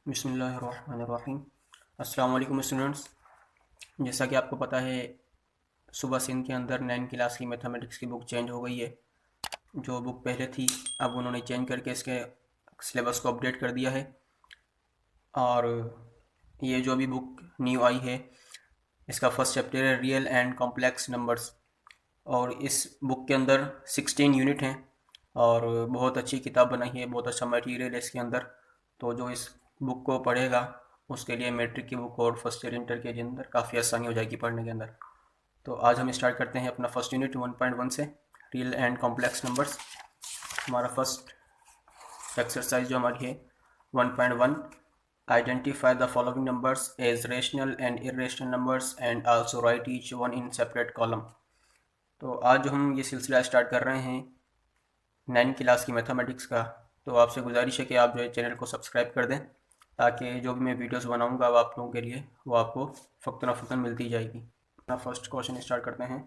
बिस्मिल्लाहिर्रहमानिर्रहीम। अस्सलाम वालेकुम स्टूडेंट्स। जैसा कि आपको पता है, सुबह से इनके अंदर 9 क्लास की मैथमेटिक्स की बुक चेंज हो गई है। जो बुक पहले थी, अब उन्होंने चेंज करके इसके सिलेबस को अपडेट कर दिया है। और ये जो अभी बुक न्यू आई है, इसका फर्स्ट चैप्टर है रियल एंड कॉम्प्लेक्स नंबर्स। और इस बुक के अंदर 16 यूनिट हैं और बहुत अच्छी किताब बनाई है, बहुत अच्छा मटेरियल है इसके अंदर। तो जो इस बुक को पढ़ेगा उसके लिए मैट्रिक की बुक और फर्स्ट ईयर इंटर के अंदर काफ़ी आसानी हो जाएगी पढ़ने के अंदर। तो आज हम स्टार्ट करते हैं अपना फर्स्ट यूनिट 1.1 से, रियल एंड कॉम्प्लेक्स नंबर्स। हमारा फर्स्ट एक्सरसाइज जो हमारी है 1.1, identify the following numbers as rational and irrational numbers and also write each one in separate column. तो आज जो हम ये सिलसिला स्टार्ट कर रहे हैं 9 क्लास की मैथमेटिक्स का, तो आपसे गुजारिश है कि आप जो है चैनल को सब्सक्राइब कर दें, ताकि जो भी मैं वीडियोस बनाऊंगा वो आप लोगों के लिए वो आपको फ़ौरन फ़ौरन मिलती जाएगी। अपना फर्स्ट क्वेश्चन स्टार्ट करते हैं।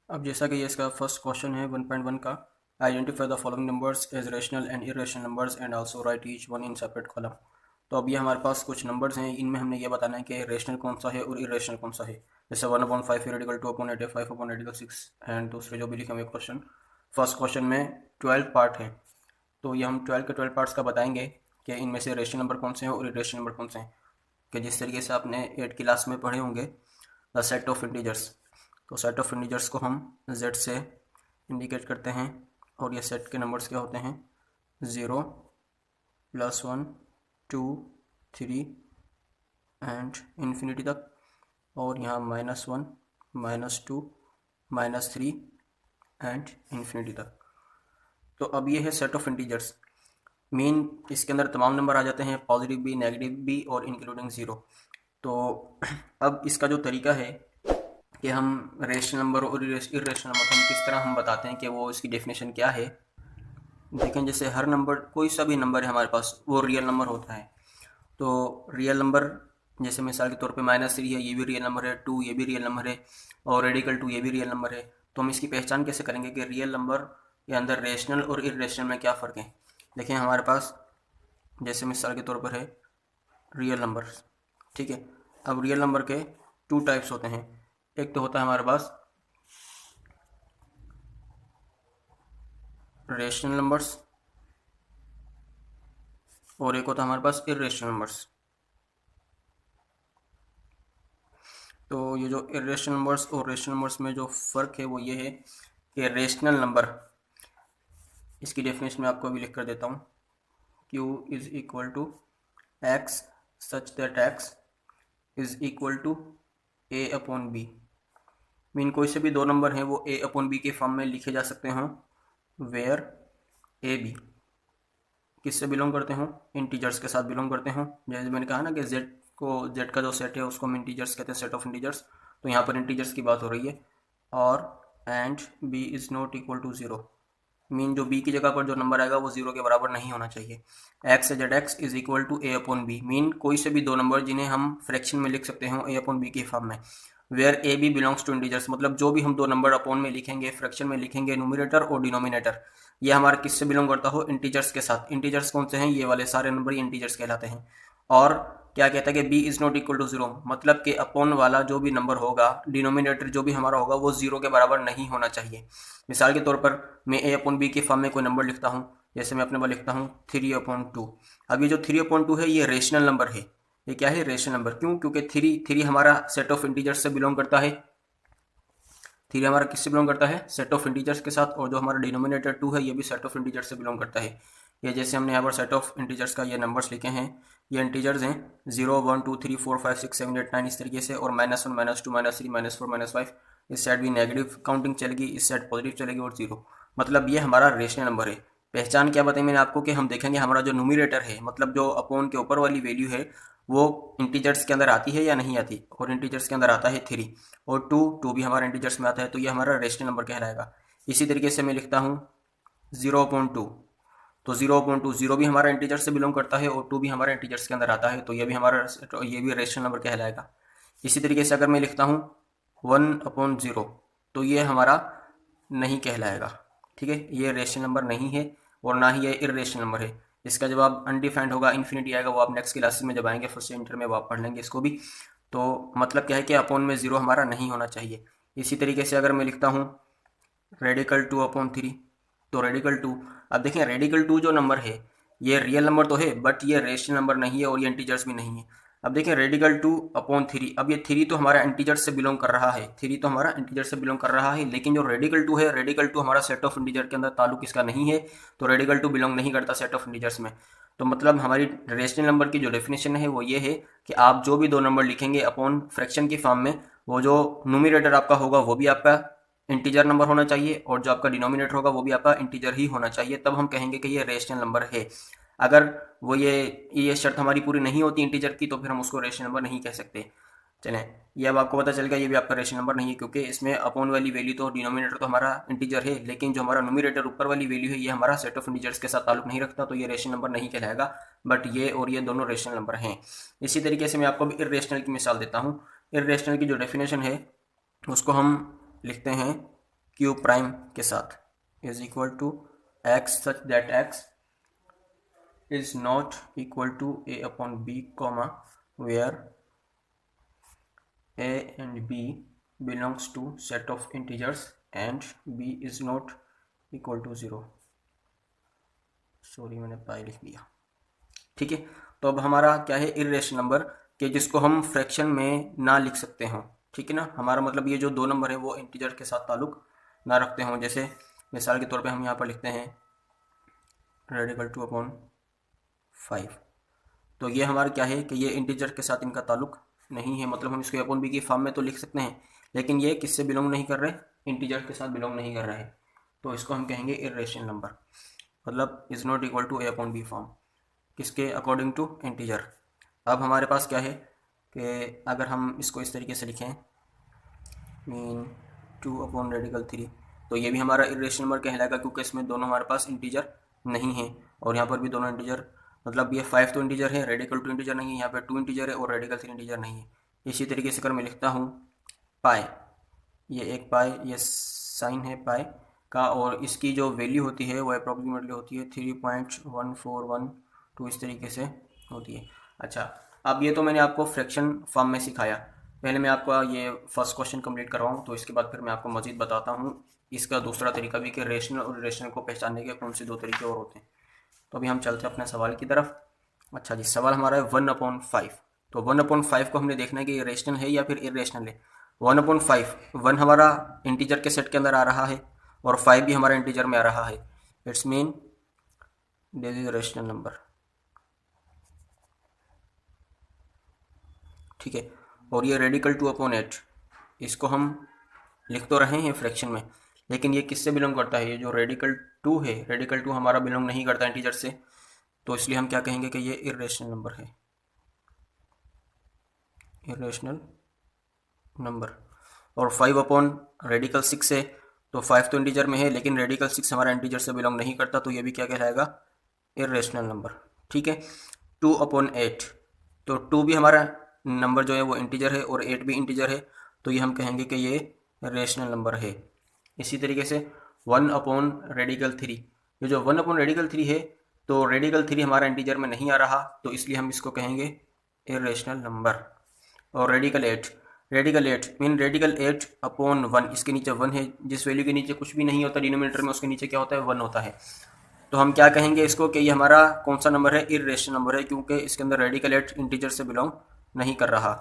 अब जैसा कि ये इसका फर्स्ट क्वेश्चन है 1.1 का, identify the following numbers as rational and irrational numbers and also write each one in separate column. तो अब ये हमारे पास कुछ नंबर्स हैं, इनमें हमने ये बताना है कि रेशनल कौन सा है और इरेशनल कौन सा है। जैसे 1/5 रेडिकल 2/8 है, 5/6 एंड दूसरे जो भी लिखे हुए क्वेश्चन। फर्स्ट क्वेश्चन में 12 पार्ट है, तो ये हम 12 के 12 पार्ट्स का बताएंगे कि इनमें से रेशनल नंबर कौन से हैं और इरेशनल नंबर कौन से हैं। कि जिस तरीके से आपने 8 क्लास में पढ़े होंगे द सेट ऑफ इंटीजर्स, तो सेट ऑफ इंटीजर्स को हम z से इंडिकेट करते हैं और ये सेट के नंबर्स क्या होते हैं 0 +1 2 3 एंड इन्फिनिटी तक, और यहाँ -1 -2 -3 एंड इन्फिनिटी तक। तो अब ये है सेट ऑफ इंटीजर्स। मीन इसके अंदर तमाम नंबर आ जाते हैं, पॉजिटिव भी, नेगेटिव भी और इंक्लूडिंग ज़ीरो। तो अब इसका जो तरीका है कि हम रेशनल नंबर और इरेशनल नंबर को हम किस तरह हम बताते हैं कि वो इसकी डेफिनेशन क्या है। देखें, जैसे हर नंबर, कोई सा भी नंबर है हमारे पास, वो रियल नंबर होता है। तो रियल नंबर, जैसे मिसाल के तौर पे -3 है, ये भी रियल नंबर है, 2 ये भी रियल नंबर है, और रेडिकल 2 ये भी रियल नंबर है। तो हम इसकी पहचान कैसे करेंगे कि रियल नंबर के अंदर रेशनल और इरेशनल में क्या फ़र्क है। देखें, हमारे पास जैसे मिसाल के तौर पर है रियल नंबर, ठीक है। अब रियल नंबर के 2 टाइप्स होते हैं। एक तो होता है हमारे पास रेशनल नंबर्स और एक होता है हमारे पास इरेशनल नंबर्स। तो ये जो इरेशनल नंबर्स और रेशनल नंबर्स में जो फ़र्क है वो ये है कि रेशनल नंबर, इसकी डेफिनेशन मैं आपको अभी लिख कर देता हूँ। q is equal to X such that X is equal to a/b। Mean कोई से भी दो नंबर हैं वो a/b के फॉर्म में लिखे जा सकते हों, वेयर a b किससे बिलोंग करते हों, इंटीजर्स के साथ बिलोंग करते हों। जैसे मैंने कहा ना कि z का जो सेट है उसको हम इंटीजर्स कहते हैं, सेट ऑफ इंटीजर्स। तो यहाँ पर इंटीजर्स की बात हो रही है। और and b is not equal to zero, mean जो b की जगह पर जो नंबर आएगा वो ज़ीरो के बराबर नहीं होना चाहिए। x से z is equal to a/b, mean कोई से भी दो नंबर जिन्हें हम फ्रैक्शन में लिख सकते हो a/b के फॉर्म में, where A B belongs to integers. मतलब जो भी हम दो नंबर अपॉन में लिखेंगे, फ्रैक्शन में लिखेंगे, न्यूमरेटर और डिनोमिनेटर, ये हमारा किससे बिलोंग करता हो, इंटीजर्स के साथ। इंटीजर्स कौन से हैं, ये वाले सारे नंबर ही इंटीजर्स कहलाते हैं। और क्या कहता है कि b is not equal to zero, मतलब कि अपॉन वाला जो भी नंबर होगा, डिनोमिनेटर जो भी हमारा होगा, वो ज़ीरो के बराबर नहीं होना चाहिए। मिसाल के तौर पर मैं a/b के फॉर्म में कोई नंबर लिखता हूँ, जैसे मैं अपने पास लिखता हूँ 3/2। अब ये जो 3/2 है ये रेशनल नंबर है। ये क्या है, रेशनल नंबर। क्यों? क्योंकि थ्री हमारा सेट ऑफ इंटीजर्स से बिलोंग करता है। थ्री हमारा किससे बिलोंग करता है, सेट ऑफ इंटीजर्स के साथ। और जो हमारा डिनोमिनेटर 2 है ये भी सेट ऑफ इंटीजर्स से बिलोंग करता है। ये जैसे हमने यहाँ पर सेट ऑफ इंटीजर्स का ये नंबर्स लिखे हैं, ये इंटीजर्स हैं 0 1 2 3 4 5 6 7 8 9 इस तरीके से, और -1 -2 -3 -4 -5। इस साइड भी नेगेटिव काउंटिंग चलेगी, इस साइड पॉजिटिव चलेगी, और जीरो। मतलब ये हमारा रेशनल नंबर है। पहचान क्या बताई मैंने आपको कि हम देखेंगे हमारा जो न्यूमरेटर है, मतलब जो अपॉन के ऊपर वाली वैल्यू है, वो इंटीजर्स के अंदर आती है या नहीं आती। और इंटीजर्स के अंदर आता है 3, और टू भी हमारा इंटीजर्स में आता है, तो ये हमारा रेशनल नंबर कहलाएगा। इसी तरीके से मैं लिखता हूँ 0/2, तो 0/2 जीरो भी हमारा इंटीजर से बिलोंग करता है और 2 भी हमारा इंटीजर्स के अंदर आता है, तो ये भी रेशनल नंबर कहलाएगा। इसी तरीके से अगर मैं लिखता हूँ 1/0, तो ये हमारा नहीं कहलाएगा। ठीक है, ये रेशनल नंबर नहीं है और ना ही ये इर्रेशनल नंबर है। इसका जवाब अनडिफाइंड होगा, इन्फिनिटी आएगा, वो आप नेक्स्ट क्लासेस में जब आएंगे फर्स्ट इंटर में वो आप पढ़ लेंगे इसको भी। तो मतलब क्या है कि अपॉन में 0 हमारा नहीं होना चाहिए। इसी तरीके से अगर मैं लिखता हूँ रेडिकल 2/3, तो रेडिकल 2, अब देखिए रेडिकल 2 जो नंबर है ये रियल नंबर तो है बट ये रेशनल नंबर नहीं है और ये इंटीजर्स भी नहीं है। अब देखिए रेडिकल 2/3, अब ये 3 तो हमारा इंटीजर से बिलोंग कर रहा है, 3 तो हमारा इंटीजर से बिलोंग कर रहा है, लेकिन जो रेडिकल 2 है, रेडिकल 2 हमारा सेट ऑफ इंटीजर के अंदर ताल्लुक इसका नहीं है, तो रेडिकल 2 बिलोंग नहीं करता सेट ऑफ इंटीजर्स में। तो मतलब हमारी रेशनल नंबर की जो डेफिनेशन है वो ये है कि आप जो भी दो नंबर लिखेंगे अपॉन फ्रैक्शन की फॉर्म में, वो जो न्यूमरेटर आपका होगा वो भी आपका इंटीजर नंबर होना चाहिए और जो आपका डिनोमिनेटर होगा वो भी आपका इंटीजर ही होना चाहिए, तब हम कहेंगे कि ये रेशनल नंबर है। अगर वो ये शर्त हमारी पूरी नहीं होती इंटीजर की, तो फिर हम उसको रेशनल नंबर नहीं कह सकते। चलें, ये अब आपको पता चल गया ये भी आपका रेशनल नंबर नहीं है, क्योंकि इसमें अपॉन वाली वैल्यू तो डिनोमिनेटर तो हमारा इंटीजर है, लेकिन जो हमारा न्यूमरेटर ऊपर वाली वैल्यू है ये हमारा सेट ऑफ इंटीजर्स के साथ ताल्लुक नहीं रखता, तो ये रेशनल नंबर नहीं कहलाएगा। बट ये और ये दोनों रेशनल नंबर हैं। इसी तरीके से मैं आपको भी इर्रेशनल की मिसाल देता हूँ। इर्रेशनल की जो डेफिनेशन है उसको हम लिखते हैं क्यू प्राइम के साथ, is equal to X such that X is not equal to a upon b comma where a and b belongs to set of integers and b is not equal to 0। Sorry मैंने पाई लिख दिया। ठीक है, तो अब हमारा क्या है इर्रेशनल नंबर कि जिसको हम फ्रैक्शन में ना लिख सकते हों। ठीक है ना, हमारा मतलब ये जो दो नंबर है वो इंटीजर के साथ ताल्लुक ना रखते हों। जैसे मिसाल के तौर पे हम यहाँ पर लिखते हैं रेडिकल 2/5, तो ये हमारा क्या है कि ये इंटीजर के साथ इनका ताल्लुक नहीं है, मतलब हम इसको अपॉन बी की फॉर्म में तो लिख सकते हैं, लेकिन ये किससे बिलोंग नहीं कर रहे, इंटीजर के साथ बिलोंग नहीं कर रहे, तो इसको हम कहेंगे इर्रेशनल नंबर, मतलब is not equal to A upon B form, किसके अकॉर्डिंग टू इंटीजर। अब हमारे पास क्या है कि अगर हम इसको इस तरीके से लिखें मीन 2/3, तो ये भी हमारा इर्रेशनल नंबर कहलाएगा, क्योंकि इसमें दोनों हमारे पास इंटीजर नहीं है और यहाँ पर भी दोनों इंटीजर, मतलब ये 5 तो इंटीजर है, रेडिकल 2 इंटीजर नहीं है, यहाँ पे 2 इंटीजर है और रेडिकल 3 इंटीजर नहीं है। इसी तरीके से अगर मैं लिखता हूँ पाई, ये एक पाई, ये साइन है पाई का, और इसकी जो वैल्यू होती है वो अप्रॉक्सीमेटली होती है 3.1412, इस तरीके से होती है। अच्छा, अब ये तो मैंने आपको फ्रैक्शन फॉर्म में सिखाया, पहले मैं आपको ये फर्स्ट क्वेश्चन कंप्लीट करवाऊँ, तो इसके बाद फिर मैं आपको मज़ीद बताता हूँ इसका दूसरा तरीका भी कि रेशनल और इर्रेशनल को पहचानने के कौन से दो तरीके और होते हैं। तो अभी हम चलते हैं अपने सवाल की तरफ। अच्छा जी, सवाल हमारा है 1/5। तो 1/5 को हमने देखना है कि ये रेशनल है या फिर इर्रेशनल है। 1/5, 1 हमारा इंटीजर के सेट के अंदर आ रहा है और 5 भी हमारा इंटीजर में आ रहा है, it's mean this is rational number. ठीक है, और ये रेडिकल 2/8, इसको हम लिख तो रहे हैं फ्रैक्शन में, लेकिन ये किससे बिलोंग करता है, ये जो रेडिकल 2 है, रेडिकल 2 हमारा बिलोंग नहीं करता इंटीजर से, तो इसलिए हम क्या कहेंगे कि ये इर्रेशनल नंबर है, इर्रेशनल नंबर। और 5/6 है, तो 5 तो इंटीजर में है लेकिन रेडिकल 6 हमारा इंटीजर से बिलोंग नहीं करता, तो ये भी क्या कहलाएगा, इर्रेशनल नंबर। ठीक है, 2/8, तो 2 भी हमारा नंबर जो है वो इंटीजर है और 8 भी इंटीजर है, तो ये हम कहेंगे कि ये रेशनल नंबर है। इसी तरीके से 1/3, ये जो 1/3 है, तो रेडिकल 3 हमारा इंटीजर में नहीं आ रहा, तो इसलिए हम इसको कहेंगे इर्रेशनल नंबर। और रेडिकल 8 मीन रेडिकल 8/1, इसके नीचे 1 है, जिस वैल्यू के नीचे कुछ भी नहीं होता डिनोमिनेटर में, उसके नीचे क्या होता है, 1 होता है, तो हम क्या कहेंगे इसको कि ये हमारा कौन सा नंबर है, इर्रेशनल नंबर है, क्योंकि इसके अंदर रेडिकल 8 इंटीजर से बिलोंग नहीं कर रहा।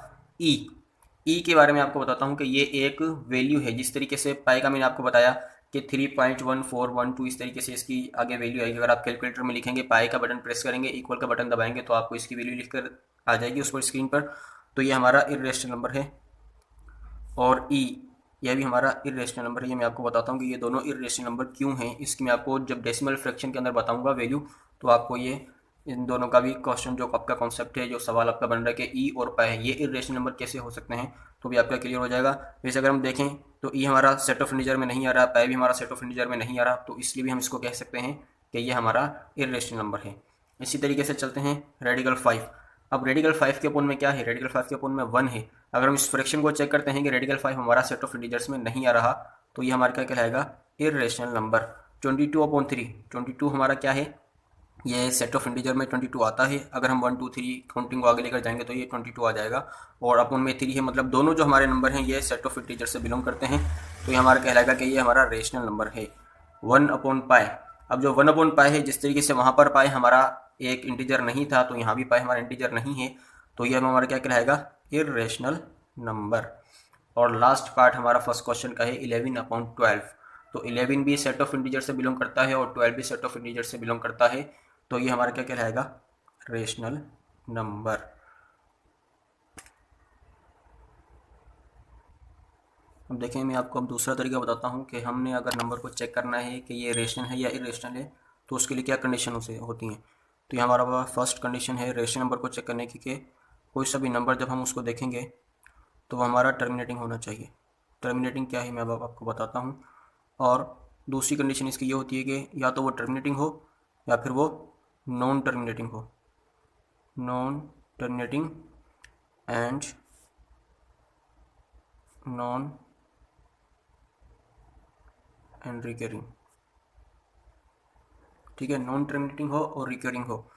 ई के बारे में आपको बताता हूँ कि ये एक वैल्यू है, जिस तरीके से पाई का मैंने आपको बताया कि 3.1412, इस तरीके से इसकी आगे वैल्यू आएगी। अगर आप कैलकुलेटर में लिखेंगे, पाई का बटन प्रेस करेंगे, इक्वल का बटन दबाएंगे, तो आपको इसकी वैल्यू लिखकर आ जाएगी उस पर स्क्रीन पर, तो ये हमारा इर्रेशनल नंबर है। और ई, यह भी हमारा इर्रेशनल नंबर है। ये मैं आपको बताता हूँ कि ये दोनों इर्रेशनल नंबर क्यों हैं, इसकी मैं आपको जब डेसिमल फ्रैक्शन के अंदर बताऊँगा वैल्यू, तो आपको ये इन दोनों का भी क्वेश्चन जो आपका कॉन्सेप्ट है, जो सवाल आपका बन रहा है कि ई और पाई है, ये इर्रेशनल नंबर कैसे हो सकते हैं, तो भी आपका क्लियर हो जाएगा। वैसे अगर हम देखें तो ई हमारा सेट ऑफ इंटीजर में नहीं आ रहा, पाई भी हमारा सेट ऑफ इंटीजर में नहीं आ रहा, तो इसलिए भी हम इसको कह सकते हैं कि ये हमारा इर्रेशनल नंबर है। इसी तरीके से चलते हैं रेडिकल 5। अब रेडिकल 5 के अपोन में क्या है, रेडिकल 5 के अपोन में 1 है। अगर हम इस फ्रैक्शन को चेक करते हैं कि रेडिकल 5 हमारा सेट ऑफ इंटीजर्स में नहीं आ रहा, तो ये हमारा क्या कहलाएगा, इर्रेशनल नंबर। 22/3, 22 हमारा क्या है, ये सेट ऑफ इंटीजर में 22 आता है। अगर हम 1 2 3 काउंटिंग को आगे लेकर जाएंगे तो ये 22 आ जाएगा, और अपन में 3 है, मतलब दोनों जो हमारे नंबर हैं ये सेट ऑफ इंटीजर से बिलोंग करते हैं। तो ये हमारा कहलाएगा कि ये हमारा रेशनल नंबर है 1/π। अब जो 1/π है, जिस तरीके से वहाँ पर पाए हमारा एक इंटीजर नहीं था, तो यहाँ भी पाए हमारा इंटीजर नहीं है, तो ये हमारा क्या कहलाएगा, इर्रेशनल नंबर। और लास्ट पार्ट हमारा फर्स्ट क्वेश्चन का है 11/12। तो 11 भी सेट ऑफ इंटीजर से बिलोंग करता है और 12 भी सेट ऑफ इंटीजर से बिलोंग करता है, तो ये हमारा क्या कहलाएगा, रेशनल नंबर। अब देखें, मैं आपको अब दूसरा तरीका बताता हूँ कि हमने अगर नंबर को चेक करना है कि ये रेशनल है या इरेशनल है, तो उसके लिए क्या कंडीशन उसे होती हैं। तो ये हमारा फर्स्ट कंडीशन है रेशनल नंबर को चेक करने की कि कोई सा भी नंबर जब हम उसको देखेंगे तो वो हमारा टर्मिनेटिंग होना चाहिए। टर्मिनेटिंग क्या है मैं अब आपको बताता हूँ। और दूसरी कंडीशन इसकी ये होती है कि या तो वो टर्मिनेटिंग हो या फिर वो नॉन टर्मिनेटिंग हो। Non terminating and non and recurring. ठीक है, नॉन टर्मिनेटिंग हो और रिकरिंग हो।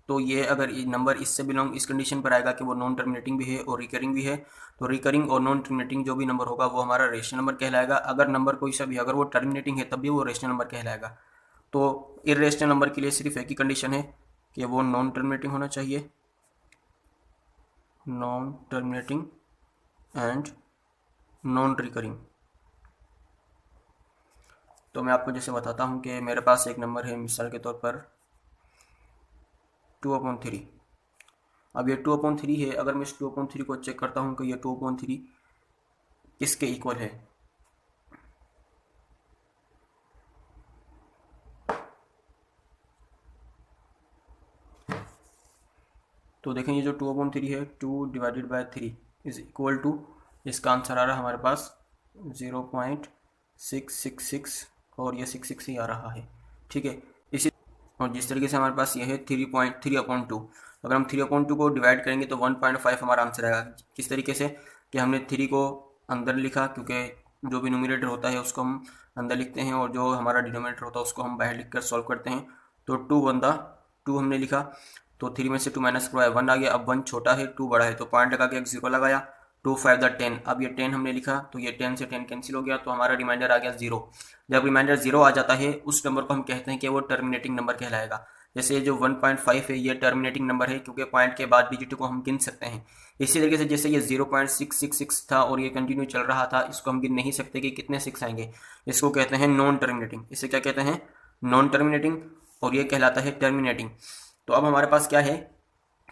तो ये अगर ये नंबर इससे बिलोंग, इस कंडीशन पर आएगा कि वो नॉन टर्मिनेटिंग भी है और रिकरिंग भी है, तो रिकरिंग और नॉन टर्मिनेटिंग जो भी नंबर होगा वो हमारा रेशनल नंबर कहलाएगा। अगर नंबर कोई सा भी अगर वो टर्मिनेटिंग है तब भी वो रेशनल नंबर कहलाएगा। तो इर्रेशनल नंबर के लिए सिर्फ एक ही कंडीशन है कि वो नॉन टर्मिनेटिंग होना चाहिए, non terminating and non recurring. तो मैं आपको जैसे बताता हूँ कि मेरे पास एक नंबर है, मिसाल के तौर पर 2/3। अब ये 2/3 है, अगर मैं इस 2/3 को चेक करता हूँ कि ये 2/3 किसके इक्वल है, तो देखें ये जो 2/3 है, 2/3 इज इक्वल टू, इसका आंसर आ रहा है हमारे पास 0.666 और ये 66 ही आ रहा है। ठीक है, इसी और जिस तरीके से हमारे पास ये है 3/2, अगर हम 3/2 को डिवाइड करेंगे तो 1.5 हमारा आंसर आएगा। किस तरीके से कि हमने 3 को अंदर लिखा, क्योंकि जो भी न्यूमरेटर होता है उसको हम अंदर लिखते हैं और जो हमारा डिनोमिनेटर होता है उसको हम बाहर लिख कर सॉल्व करते हैं। तो 2 हमने लिखा, तो 3 में से 2 माइनस करवाया 1 आ गया। अब 1 छोटा है 2 बड़ा है, तो पॉइंट लगा के एक 0 लगाया। 2 5 10, अब ये 10 हमने लिखा, तो ये 10 से 10 कैंसिल हो गया, तो हमारा रिमाइंडर आ गया 0। जब रिमाइंडर 0 आ जाता है उस नंबर को हम कहते हैं कि वो टर्मिनेटिंग नंबर कहलाएगा। जैसे ये जो 1.5 है ये टर्मिनेटिंग नंबर है, क्योंकि पॉइंट के बाद डिजिट को हम गिन सकते हैं। इसी तरीके से जैसे ये 0.666 था और ये कंटिन्यू चल रहा था, इसको हम गिन नहीं सकते कि कितने 6 आएंगे, इसको कहते हैं नॉन टर्मिनेटिंग। इसे क्या कहते हैं, नॉन टर्मिनेटिंग, और ये कहलाता है टर्मिनेटिंग। तो अब हमारे पास क्या है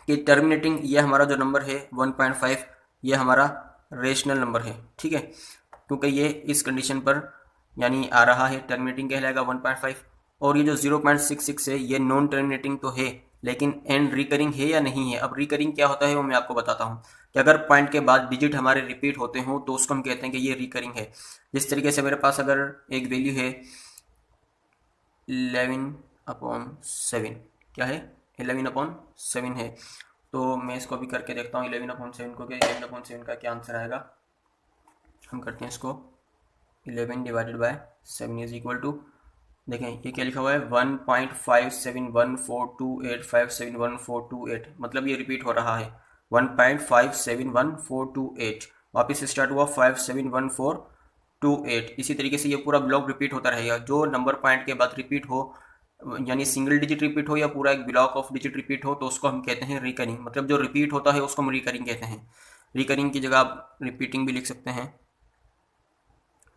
कि टर्मिनेटिंग, ये हमारा जो नंबर है 1.5, ये हमारा रेशनल नंबर है। ठीक है, क्योंकि ये इस कंडीशन पर यानी आ रहा है, टर्मिनेटिंग कहलाएगा 1.5। और ये जो 0.66 है ये नॉन टर्मिनेटिंग तो है, लेकिन एंड रिकरिंग है या नहीं है। अब रिकरिंग क्या होता है वो मैं आपको बताता हूँ कि अगर पॉइंट के बाद डिजिट हमारे रिपीट होते हों तो उसको हम कहते हैं कि ये रिकरिंग है। जिस तरीके से मेरे पास अगर एक वैल्यू है 11/7, क्या है 11/7 है, तो मैं इसको अभी करके देखता हूँ 11/7 को, कि 11/7 का क्या आंसर आएगा। हम करते हैं इसको 11/7 इज इक्वल टू, देखें ये क्या लिखा हुआ है 1.571428571428, मतलब ये रिपीट हो रहा है 1.571428, वापस स्टार्ट हुआ 571428। इसी तरीके से ये पूरा ब्लॉक रिपीट होता रहेगा। जो नंबर पॉइंट के बाद रिपीट हो, यानी सिंगल डिजिट रिपीट हो या पूरा एक ब्लॉक ऑफ डिजिट रिपीट हो, तो उसको हम कहते हैं रिकरिंग। मतलब जो रिपीट होता है उसको हम रिकरिंग कहते हैं। रिकरिंग की जगह आप रिपीटिंग भी लिख सकते हैं,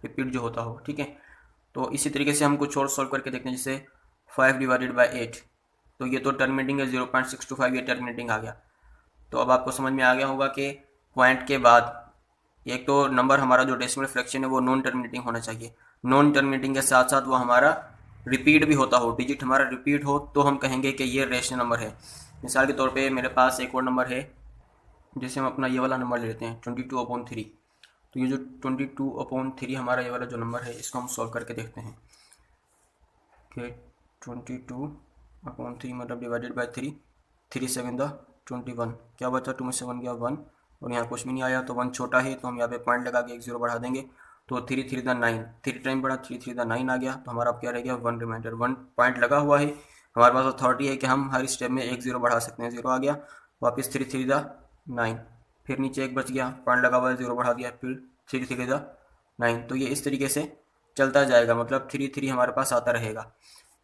रिपीट जो होता हो। ठीक है, तो इसी तरीके से हम कुछ और सॉल्व करके देखते हैं, जैसे 5/8, तो ये तो टर्मिनेटिंग है 0.625, ये टर्मिनेटिंग आ गया। तो अब आपको समझ में आ गया होगा कि पॉइंट के बाद एक तो नंबर हमारा जो डेसिमल फ्रैक्शन है वो नॉन टर्मिनेटिंग होना चाहिए, नॉन टर्मिनेटिंग के साथ साथ वो हमारा रिपीट भी होता हो, डिजिट हमारा रिपीट हो, तो हम कहेंगे कि ये रेशनल नंबर है। मिसाल के तौर पे मेरे पास एक और नंबर है, जैसे हम अपना ये वाला नंबर ले लेते हैं 22/3। तो ये जो 22/3 हमारा ये वाला जो नंबर है इसको हम सॉल्व करके देखते हैं कि 22/3 मतलब डिवाइडेड बाई 3, 3 7 21, क्या बचा 2 में से 1 गया 1, और यहाँ कुछ भी नहीं आया, तो 1 छोटा है तो हम यहाँ पे पॉइंट लगा के एक 0 बढ़ा देंगे, तो 3 3 दा 9, 3 टाइम बढ़ा 3 3 दा 9 आ गया। तो हमारा अब क्या रह गया 1 रिमाइंडर, 1 पॉइंट लगा हुआ है। हमारे पास अथॉरिटी है कि हम हर स्टेप में 1 0 बढ़ा सकते हैं। 0 आ गया, वापस 3 3 दा 9, फिर नीचे 1 बच गया, पॉइंट लगा हुआ है, 0 बढ़ा दिया, फिर 3 3 दा 9। तो ये इस तरीके से चलता जाएगा, मतलब 3 3 हमारे पास आता रहेगा।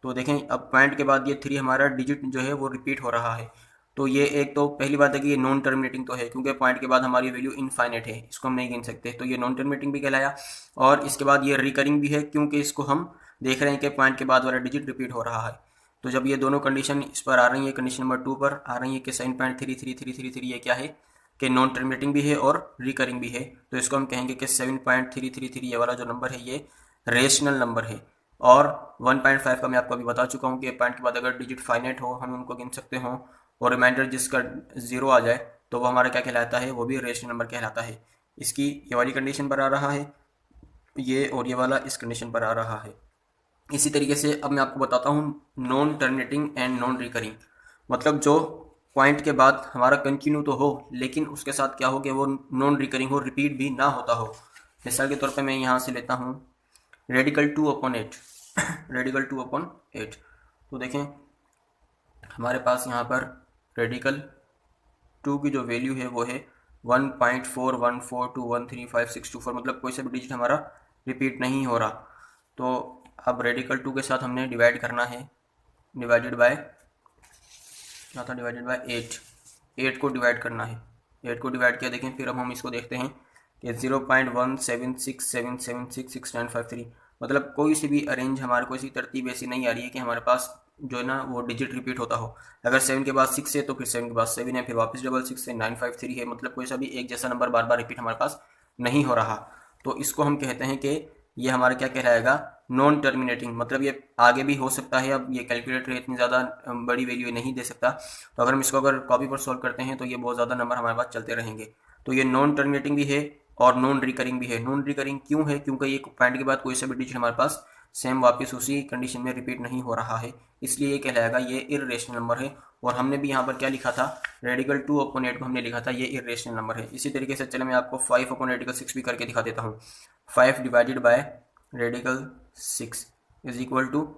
तो देखें अब पॉइंट के बाद ये 3 हमारा डिजिट जो है वो रिपीट हो रहा है। तो ये एक तो पहली बात है कि ये नॉन टर्मिनेटिंग तो है, क्योंकि पॉइंट के बाद हमारी वैल्यू इनफाइनाइट है, इसको हम नहीं गिन सकते, तो ये नॉन टर्मिनेटिंग भी कहलाया। और इसके बाद ये रिकरिंग भी है, क्योंकि इसको हम देख रहे हैं कि पॉइंट के बाद वाला डिजिट रिपीट हो रहा है। तो जब ये दोनों कंडीशन इस पर आ रही है, कंडीशन नंबर 2 पर आ रही है कि 7.3333 ये क्या है कि नॉन टर्मिनेटिंग भी है और रिकरिंग भी है, तो इसको हम कहेंगे कि 7.333 ये वाला जो नंबर है ये रेशनल नंबर है। और 1.5 का मैं आपको अभी बता चुका हूँ कि पॉइंट के बाद अगर डिजिट फाइनाइट हो हम उनको गिन सकते हो, और रिमाइंडर जिसका 0 आ जाए तो वो हमारा क्या कहलाता है, वो भी रेशनल नंबर कहलाता है। इसकी ये वाली कंडीशन पर आ रहा है ये, और ये वाला इस कंडीशन पर आ रहा है। इसी तरीके से अब मैं आपको बताता हूँ non terminating and non recurring, मतलब जो पॉइंट के बाद हमारा कंटिन्यू तो हो लेकिन उसके साथ क्या हो कि वो नॉन रिकरिंग हो, रिपीट भी ना होता हो। मिसाल के तौर पे मैं यहाँ से लेता हूँ रेडिकल 2/8 रेडिकल 2/8। तो देखें हमारे पास यहाँ पर रेडिकल 2 की जो वैल्यू है वो है 1.4142135624, मतलब कोई सा भी डिजिट हमारा रिपीट नहीं हो रहा। तो अब रेडिकल 2 के साथ हमने डिवाइड करना है, डिवाइडेड बाय क्या था, डिवाइडेड बाय 8 को डिवाइड करना है। 8 को डिवाइड किया, देखें फिर अब हम इसको देखते हैं कि 0.17677666953, मतलब कोई सी भी अरेंज हमारे कोई सी तरतीब ऐसी नहीं आ रही है कि हमारे पास जो है ना वो डिजिट रिपीट होता हो। अगर 7 के बाद 6 है तो फिर 7 के बाद 7 है, फिर वापस 666 है, 953 है, मतलब कोई सा भी एक जैसा नंबर बार बार रिपीट हमारे पास नहीं हो रहा। तो इसको हम कहते हैं कि ये हमारा क्या कहलाएगा, नॉन टर्मिनेटिंग, मतलब ये आगे भी हो सकता है। अब ये कैलकुलेटर इतनी ज़्यादा बड़ी वैल्यू नहीं दे सकता, तो अगर हम इसको अगर कॉपी पर सॉल्व करते हैं तो ये बहुत ज़्यादा नंबर हमारे पास चलते रहेंगे। तो ये नॉन टर्मिनेटिंग भी है और नॉन रिकरिंग भी है। नॉन रिकरिंग क्यों है, क्योंकि ये पॉइंट के बाद कोई सा भी डिजिट हमारे पास सेम वापस उसी कंडीशन में रिपीट नहीं हो रहा है, इसलिए ये कहलाएगा ये इर्रेशनल नंबर है। और हमने भी यहाँ पर क्या लिखा था, रेडिकल 2/8 को हमने लिखा था ये इर्रेशनल नंबर है। इसी तरीके से चले मैं आपको 5/6 भी करके दिखा देता हूँ। 5 divided by radical 6 is equal to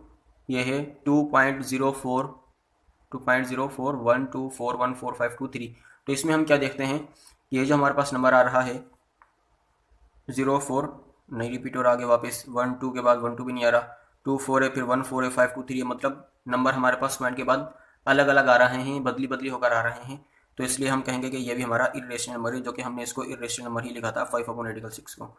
ये है 2.0412414523। तो इसमें हम क्या देखते हैं, ये जो हमारे पास नंबर आ रहा है 0 4 नहीं रिपीट हो रहा, आगे वापस 1 2 के बाद 1 2 भी नहीं आ रहा, 2 4 है, फिर 1 4 है, 5 2 3 है, मतलब नंबर हमारे पास पॉइंट के बाद अलग अलग आ रहे हैं, बदली बदली होकर आ रहे हैं। तो इसलिए हम कहेंगे कि ये भी हमारा इर्रेशनल नंबर है, जो कि हमने इसको इर्रेशनल नंबर ही लिखा था 5/6 को।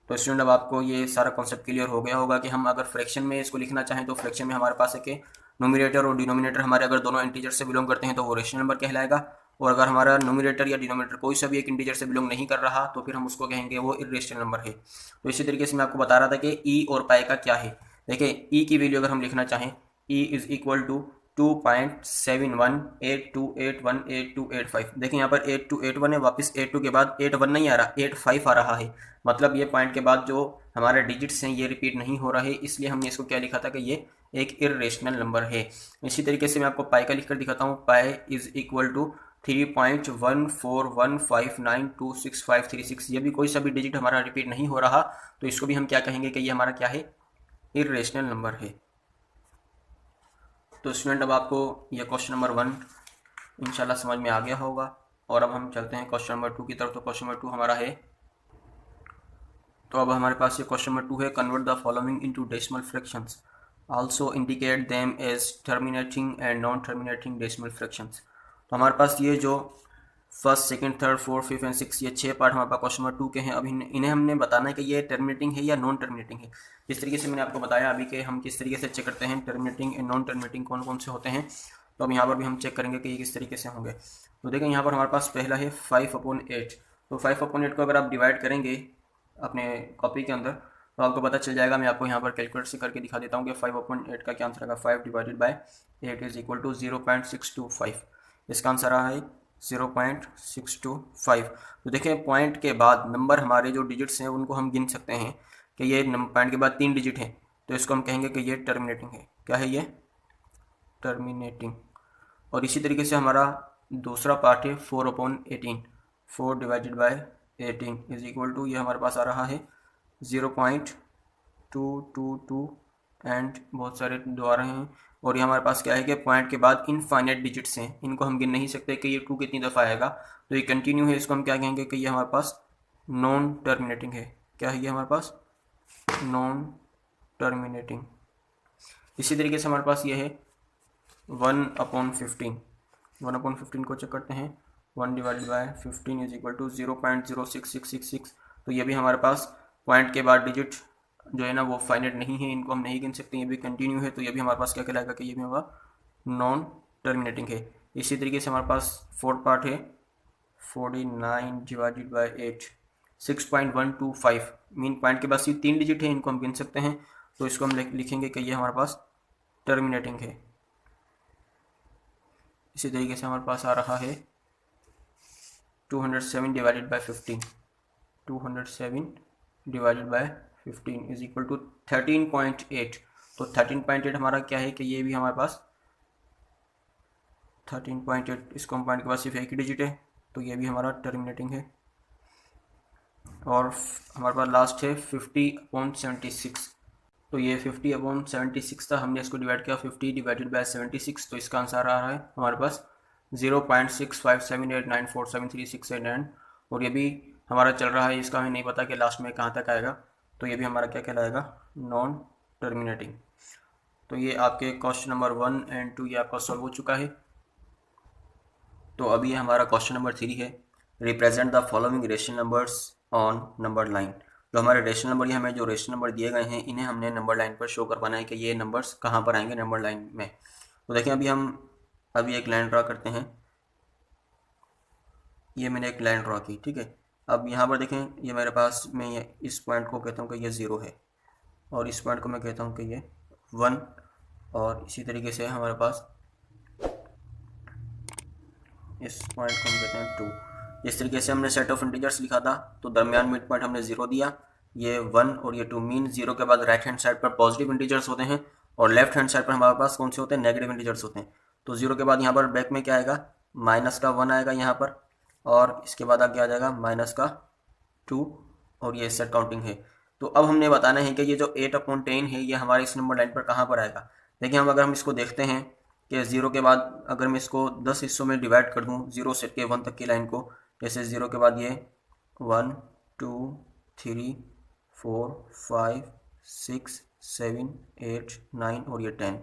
तो स्टूडेंट अब आपको ये सारा कॉन्सेप्ट क्लियर हो गया होगा कि हम अगर फ्रैक्शन में इसको लिखना चाहें तो फ्रैक्शन में हमारे पास है कि नोमिनेटर और डिनोमिनेटर हमारे अगर दोनों इंटीजर से बिलोंग करते हैं तो वो रेशनल नंबर कहलाएगा, और अगर हमारा नोमिनेटर या डिनोमिनेटर कोई सा भी एक इंटीजर से बिलोंग नहीं कर रहा तो फिर हम उसको कहेंगे वो इर्रेशनल नंबर है। तो इसी तरीके से मैं आपको बता रहा था कि ई और पाई का क्या है। देखिए ई की वैल्यू अगर हम लिखना चाहें, ई इज इक्वल टू 2.7182881885। देखिए यहाँ पर 8281 है, वापस 82 के बाद 81 नहीं आ रहा, 85 आ रहा है, मतलब ये पॉइंट के बाद जो हमारे डिजिट्स हैं ये रिपीट नहीं हो रहा है, इसलिए हमने इसको क्या लिखा था कि ये एक इर्रेशनल नंबर है। इसी तरीके से मैं आपको पाई का लिख कर दिखाता हूँ। Pi is equal to 3.1415926536। ये भी कोई सा भी डिजिट हमारा रिपीट नहीं हो रहा, तो इसको भी हम क्या कहेंगे कि ये हमारा क्या है, इर्रेशनल नंबर है। तो स्टूडेंट अब आपको ये क्वेश्चन नंबर 1 इंशाल्लाह समझ में आ गया होगा, और अब हम चलते हैं क्वेश्चन नंबर 2 की तरफ। तो क्वेश्चन नंबर 2 हमारा है, तो अब हमारे पास ये क्वेश्चन नंबर 2 है, convert the following into decimal fractions, also indicate them as terminating and non terminating decimal fractions. तो हमारे पास ये जो first second third fourth fifth and six, ये 6 पार्ट हमारे पास क्वेश्चन नंबर 2 के हैं। अब इन्हें हमने बताना है कि ये टर्मिनेटिंग है या नॉन टर्मिनेटिंग है। जिस तरीके से मैंने आपको बताया अभी कि हम किस तरीके से चेक करते हैं टर्मिनेटिंग एंड नॉन टर्मिनेटिंग कौन कौन से होते हैं, तो अब यहाँ पर भी हम चेक करेंगे कि ये किस तरीके से होंगे। तो देखें यहाँ पर हमारे पास पहला है 5/8। तो 5/8 को अगर आप डिवाइड करेंगे अपने कॉपी के अंदर तो आपको पता चल जाएगा। मैं आपको यहाँ पर कैलकुलेटर से करके दिखा देता हूँ कि 5/8 का क्या आंसर आएगा। 5 divided by 8 is equal to 0.625। इसका आंसर आ है 0.625। तो देखें पॉइंट के बाद नंबर हमारे जो डिजिट्स हैं उनको हम गिन सकते हैं कि ये पॉइंट के बाद 3 डिजिट हैं, तो इसको हम कहेंगे कि ये टर्मिनेटिंग है। क्या है ये, टर्मिनेटिंग। और इसी तरीके से हमारा दूसरा पार्ट है 4/18। 4 divided by 18 is equal to ये हमारे पास आ रहा है 0.222 एंड बहुत सारे द्वारा हैं। और ये हमारे पास क्या है कि पॉइंट के बाद इनफाइनाइट डिजिट्स हैं, इनको हम गिन नहीं सकते कि ये 2 कितनी दफ़ा आएगा। तो ये कंटिन्यू है, इसको हम क्या कहेंगे कि ये हमारे पास नॉन टर्मिनेटिंग है। क्या है ये हमारे पास? Non terminating. इसी तरीके से हमारे पास ये है 1/15। 1/15 को चेक करते हैं। 1/15 इज इक्वल टू 0.06666। तो ये भी हमारे पास पॉइंट के बाद डिजिट जो है ना वो फाइनाइट नहीं है, इनको हम नहीं गिन सकते। ये भी कंटिन्यू है, तो ये भी हमारे पास क्या कहलाएगा कि ये भी हमारा नॉन टर्मिनेटिंग है। इसी तरीके से हमारे पास फोर्थ पार्ट है 49/8 6.125। मीन पॉइंट के पास ये 3 डिजिट है, इनको हम गिन सकते हैं, तो इसको हम लिखेंगे कि ये हमारे पास टर्मिनेटिंग है। इसी तरीके से हमारे पास आ रहा है 207/15। 207/15 इज इक्वल टू 13.8। तो 13.8 हमारा क्या है कि ये भी हमारे पास 13.8, इसको हम पॉइंट के पास सिर्फ एक ही डिजिट है, तो ये भी हमारा टर्मिनेटिंग है। और हमारे पास लास्ट है 50/76। तो ये 50/76 था, हमने इसको डिवाइड किया 50/76, तो इसका आंसर आ रहा है हमारे पास 0.6578947368। और ये भी हमारा चल रहा है, इसका हमें नहीं पता कि लास्ट में कहाँ तक आएगा, तो ये भी हमारा क्या कहलाएगा? Non terminating. तो ये आपके क्वेश्चन नंबर 1 एंड 2 ये आपका सॉल्व हो चुका है। तो अभी ये हमारा क्वेश्चन नंबर 3 है, represent the following rational numbers on number line. जो हमारे रेशनल नंबर, ये हमें जो रेशनल नंबर दिए गए हैं इन्हें हमने नंबर लाइन पर शो करवाना है कि ये नंबर्स कहाँ पर आएंगे नंबर लाइन में। तो देखिए अभी एक लाइन ड्रा करते हैं। ये मैंने एक लाइन ड्रा की, ठीक है। अब यहाँ पर देखें, ये मेरे पास, मैं ये इस पॉइंट को कहता हूँ कि ये 0 है, और इस पॉइंट को मैं कहता हूँ कि ये 1, और इसी तरीके से हमारे पास इस पॉइंट को हम कहते हैं 2। इस तरीके से हमने सेट ऑफ इंटीजर्स लिखा था, तो दरमियान मिड पॉइंट हमने 0 दिया, ये 1 और ये 2। मीन 0 के बाद राइट हैंड साइड पर पॉजिटिव इंटीजर्स होते हैं और लेफ्ट हैंड साइड पर हमारे पास कौन से होते हैं? नेगेटिव इंटीजर्स होते हैं। तो 0 के बाद यहाँ पर बैक में क्या आएगा? माइनस का 1 आएगा यहाँ पर, और इसके बाद आगे आ जाएगा माइनस का 2, और ये सेट काउंटिंग है। तो अब हमने बताना है कि ये जो 8/10 है ये हमारे इस नंबर लाइन पर कहाँ पर आएगा। देखिए अगर हम इसको देखते हैं कि 0 के बाद अगर मैं इसको 10 हिस्सों में डिवाइड कर दूँ 0 से 1 तक की लाइन को, जैसे 0 के बाद ये 1 2 3 4 5 6 7 8 9 और ये 10,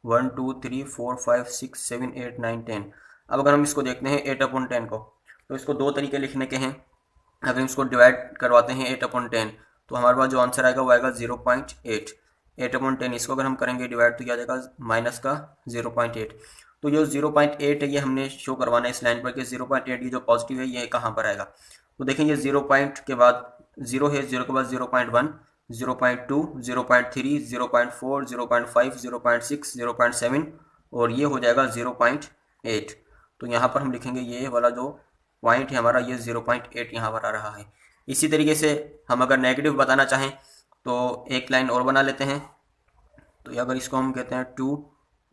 1 2 3 4 5 6 7 8 9 10। अब अगर हम इसको देखते हैं 8/10 को, तो इसको 2 तरीके लिखने के हैं। अगर हम इसको डिवाइड करवाते हैं 8/10, तो हमारे पास जो आंसर आएगा वो आएगा 0.8। 8/10 इसको अगर हम करेंगे डिवाइड, तो क्या आ जाएगा? माइनस का 0.8। तो जो 0.8 है ये हमने शो करवाना है इस लाइन पर कि 0.8 ये जो पॉजिटिव है ये कहाँ पर आएगा। तो देखें ये 0 पॉइंट के बाद 0 है, 0 के बाद 0.1, 0.2, 0.3, 0.4, 0.5, 0.6, 0.7 और ये हो जाएगा 0.8। तो यहाँ पर हम लिखेंगे ये वाला जो पॉइंट है हमारा, ये 0.8 यहाँ पर आ रहा है। इसी तरीके से हम अगर नेगेटिव बताना चाहें तो एक लाइन और बना लेते हैं। तो अगर इसको हम कहते हैं 2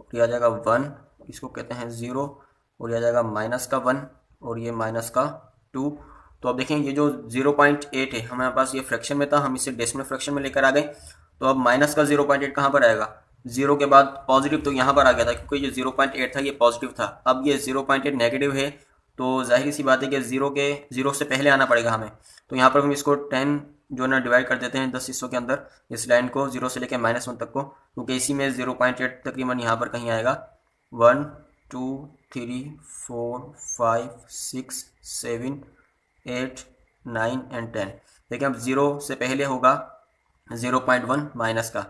और ये आ जाएगा 1, इसको कहते हैं 0 और ये आ जाएगा माइनस का 1 और ये माइनस का 2। तो अब देखें ये जो 0.8 है हमारे पास ये फ्रैक्शन में था, हम इसे डेसिमल फ्रैक्शन में लेकर आ गए। तो अब माइनस का 0.8 कहाँ पर आएगा? 0 के बाद पॉजिटिव तो यहाँ पर आ गया था, क्योंकि ये 0.8 था ये पॉजिटिव था। अब ये 0.8 नेगेटिव है, तो जाहिर सी बात है कि 0 से पहले आना पड़ेगा हमें। तो यहाँ पर हम इसको 10 जो ना डिवाइड कर देते हैं 10 हिस्सों के अंदर, इस लाइन को 0 से लेकर -1 तक को, क्योंकि इसी में 0.8 तकरीबन यहाँ पर कहीं आएगा। 1 2 3 4 5 6 7 8 9 एंड 10। देखिए अब 0 से पहले होगा 0.1 माइनस का,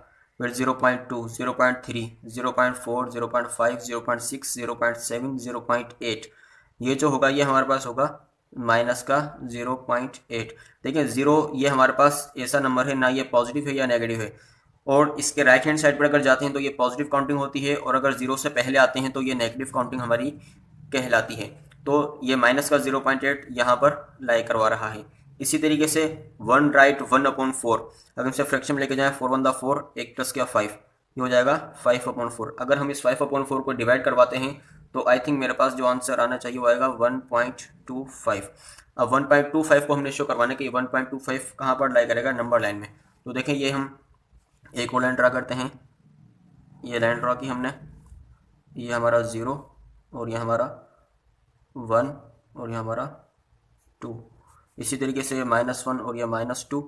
फिर 0.2, 0.3, 0.4, 0.5, 0.6, 0.7, 0.8। ये जो होगा ये हमारे पास होगा माइनस का 0.8। देखिए 0 ये हमारे पास ऐसा नंबर है ना, ये पॉजिटिव है या नेगेटिव है। और इसके राइट हैंड साइड पर अगर जाते हैं तो ये पॉजिटिव काउंटिंग होती है, और अगर 0 से पहले आते हैं तो ये नेगेटिव काउंटिंग हमारी कहलाती है। तो ये माइनस का 0.8 यहाँ पर लाई करवा रहा है। इसी तरीके से 1 राइट 1/4, अगर इसे फ्रैक्शन में लेके जाएँ 4 1 4, 1 + 5, ये हो जाएगा 5/4। अगर हम इस 5/4 को डिवाइड करवाते हैं तो आई थिंक मेरे पास जो आंसर आना चाहिए वो आएगा 1.25। अब 1.25 को हमने शो करवाने के 1.25 कहाँ पर लाई करेगा, नंबर लाइन में। तो देखें ये हम एक और लाइन ड्रा करते हैं, ये लाइन ड्रा की हमने, ये हमारा 0 और ये हमारा 1 और ये हमारा 2। इसी तरीके से -1 और ये -2।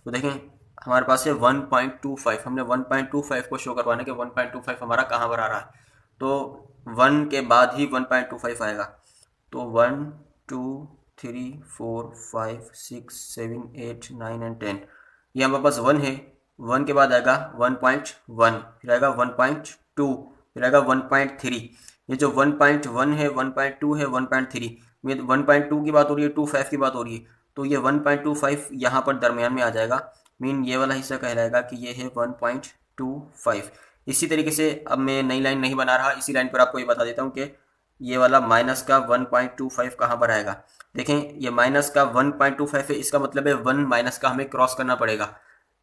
तो देखें हमारे पास है 1.25, हमने 1.25 को शो करवाने के 1.25 हमारा कहाँ पर आ रहा है, तो 1 के बाद ही 1.25 आएगा। तो 1 2 3 4 5 6 7 8 9 एंड 10, ये हमारे पास 1 है। 1 के बाद आएगा 1.1, फिर आएगा 1.2, फिर आएगा 1.3। ये जो 1.1 है, 1.2 है, 1.3 में 1.2 की बात हो रही है, 25 की बात हो रही है, तो ये 1.25 यहाँ पर दरमियान में आ जाएगा। मीन ये वाला हिस्सा कहलाएगा कि ये है 1.25। इसी तरीके से अब मैं नई लाइन नहीं बना रहा, इसी लाइन पर आपको ये बता देता हूँ कि ये वाला माइनस का 1.25 कहाँ पर आएगा। देखें ये माइनस का 1.25 है, इसका मतलब है 1 माइनस का हमें क्रॉस करना पड़ेगा।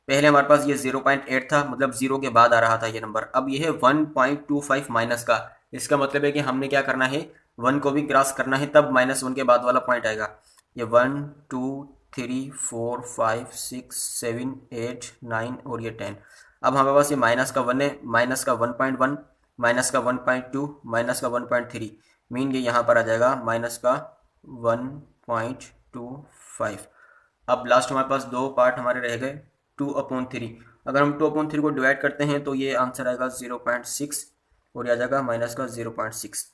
पहले हमारे पास ये 0.8 था, मतलब 0 के बाद आ रहा था ये नंबर। अब ये है 1.25 माइनस का, इसका मतलब है कि हमने क्या करना है, 1 को भी क्रॉस करना है, तब -1 के बाद वाला पॉइंट आएगा। ये 1 2 3 4 5 6 7 8 9 और ये 10। अब हमारे पास ये माइनस का 1 है, माइनस का 1.1, माइनस का 1.2, माइनस का 1.3, मीन ये यहाँ पर आ जाएगा माइनस का 1.25। अब लास्ट हमारे पास दो पार्ट हमारे रह गए, 2/3। अगर हम 2/3 को डिवाइड करते हैं तो ये आंसर आएगा 0.6 और ये आ जाएगा माइनस का 0.6।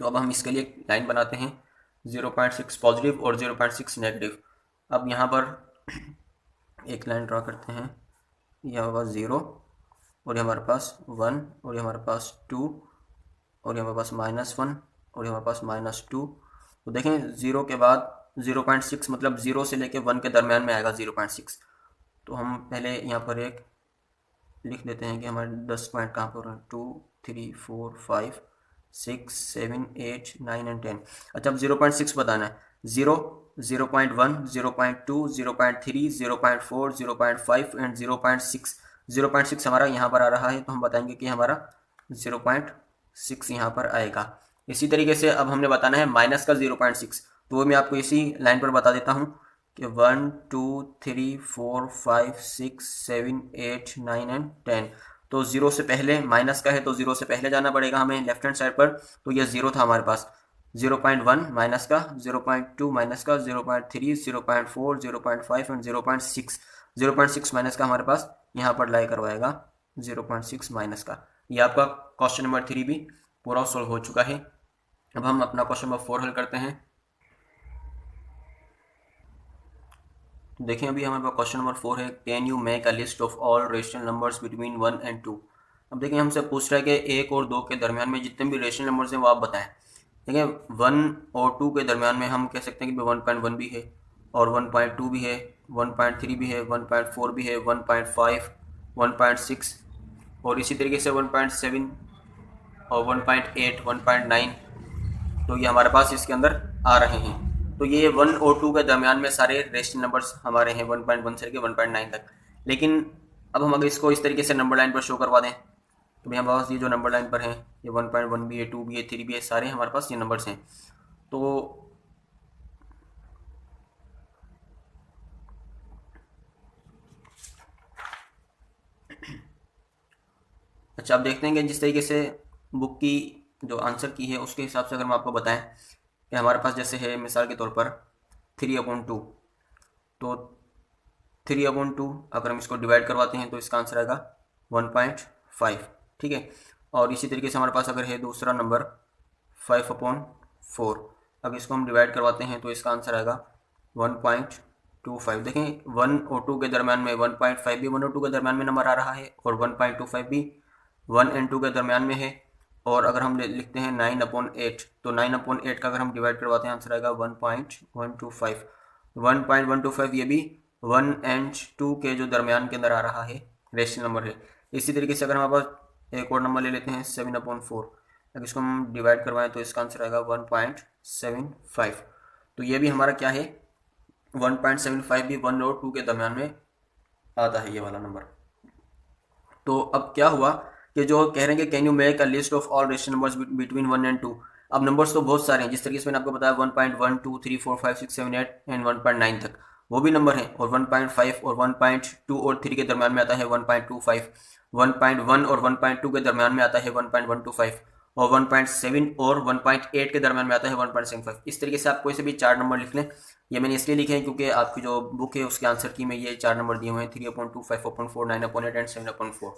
तो अब हम इसके लिए लाइन बनाते हैं, 0.6 पॉजिटिव और 0.6 नेगेटिव। अब यहाँ पर एक लाइन ड्रा करते हैं, ये हमारे पास 0 और ये हमारे पास 1 और ये हमारे पास 2 और ये हमारे पास -1 और ये हमारे पास -2। तो देखें 0 के बाद 0.6 मतलब 0 से लेके 1 के दरमियान में आएगा 0.6। तो हम पहले यहाँ पर एक लिख देते हैं कि हमारे 10 पॉइंट कहाँ पर हैं, 2 3 4 5 6 7 8 9 एंड 10। अच्छा अब 0.6 बताना है, 0 0.1 0.2 0.3 0.4 0.5 एंड 0.6। 0.6 हमारा यहाँ पर आ रहा है, तो हम बताएंगे कि हमारा 0.6 यहाँ पर आएगा। इसी तरीके से अब हमने बताना है माइनस का 0.6, तो वो मैं आपको इसी लाइन पर बता देता हूँ कि 1 2 3 4 5 6 7 8 9 एंड 10। तो 0 से पहले, माइनस का है तो 0 से पहले जाना पड़ेगा हमें लेफ्ट हैंड साइड पर। तो ये 0 था हमारे पास, 0.1 माइनस का, 0.2 माइनस का, 0.3 0.4 0.5 एंड 0.6। 0.6 माइनस का हमारे पास यहाँ पर लाई करवाएगा 0.6 माइनस का। ये आपका क्वेश्चन नंबर 3 भी पूरा सॉल्व हो चुका है। अब हम अपना क्वेश्चन नंबर 4 हल करते हैं। देखिए अभी हमारे पास क्वेश्चन नंबर 4 है, can you make a list of all rational numbers between 1 and 2। अब देखिए हमसे पूछ रहा है कि 1 और 2 के दरमियान में जितने भी रेशनल नंबर्स हैं वो आप बताएं। देखिए 1 और 2 के दरमियान में हम कह सकते हैं कि 1.1 भी है और 1.2 भी है, 1.3 भी है, 1.4 भी है, 1.5, 1.6 और इसी तरीके से 1.7 और 1.8, 1.9। तो ये हमारे पास इसके अंदर आ रहे हैं। तो ये 1 और 2 के दरमियान में सारे रेशनल नंबर्स हमारे हैं 1.1 से लेकर 1.9 तक। लेकिन अब हम अगर इसको इस तरीके से नंबर लाइन पर शो करवा दें तो भाई हमारे पास ये जो नंबर लाइन पर हैं, ये 1.1 भी है, 2 भी है, 3 भी है, सारे हमारे पास ये नंबर्स हैं। तो अच्छा अब देखते हैं कि जिस तरीके से बुक की जो आंसर की है उसके हिसाब से अगर हम आपको बताएं कि हमारे पास जैसे है मिसाल के तौर पर 3/2, तो 3/2 अगर हम इसको डिवाइड करवाते हैं तो इसका आंसर आएगा 1.5, ठीक है। और इसी तरीके से हमारे पास अगर है दूसरा नंबर 5/4, अगर इसको हम डिवाइड करवाते हैं तो इसका आंसर आएगा 1.25। देखें 1 और 2 के दरमियान में 1.5 भी 1 और 2 के दरमियान में नंबर आ रहा है और 1.25 भी 1 एंड 2 के दरमियान में है। और अगर हम लिखते हैं 9/8, तो 9/8 का अगर हम डिवाइड करवाते हैं आंसर आएगा 1.125। 1.125 ये भी 1 एंड 2 के जो दरमियान के अंदर आ रहा है, रेशनल नंबर है। इसी तरीके से अगर हमारे पास एक और नंबर ले लेते हैं 7/4, अगर इसको हम डिवाइड करवाएं तो इसका आंसर आएगा 1.75। तो ये भी हमारा क्या है, 1.75 भी 1 और 2 के दरमियान में आता है ये वाला नंबर। तो अब क्या हुआ कि जो कह रहे हैं कि can you make a list of all rational numbers between 1 and 2। अब नंबर्स तो बहुत सारे हैं, जिस तरीके से मैंने आपको बताया 1.1 2 3 4 5 6 7 8 एंड 1.9 तक वो भी नंबर हैं, और 1.5 और 1.2 और 3 के दरम्यान में आता है 1.25, 1.1 और 1.2 के दरम्यान में आता है 1.125, और 1.7 और 1.8 के दरम्यान में आता है 1.75। इस तरीके से आप कोई से भी 4 नंबर लिख लें। ये मैंने इसलिए लिखे हैं क्योंकि आपकी जो बुक है उसके आंसर की में ये 4 नंबर दिए हुए हैं, 3/2, 5/4, 9/8 एंड 7/4।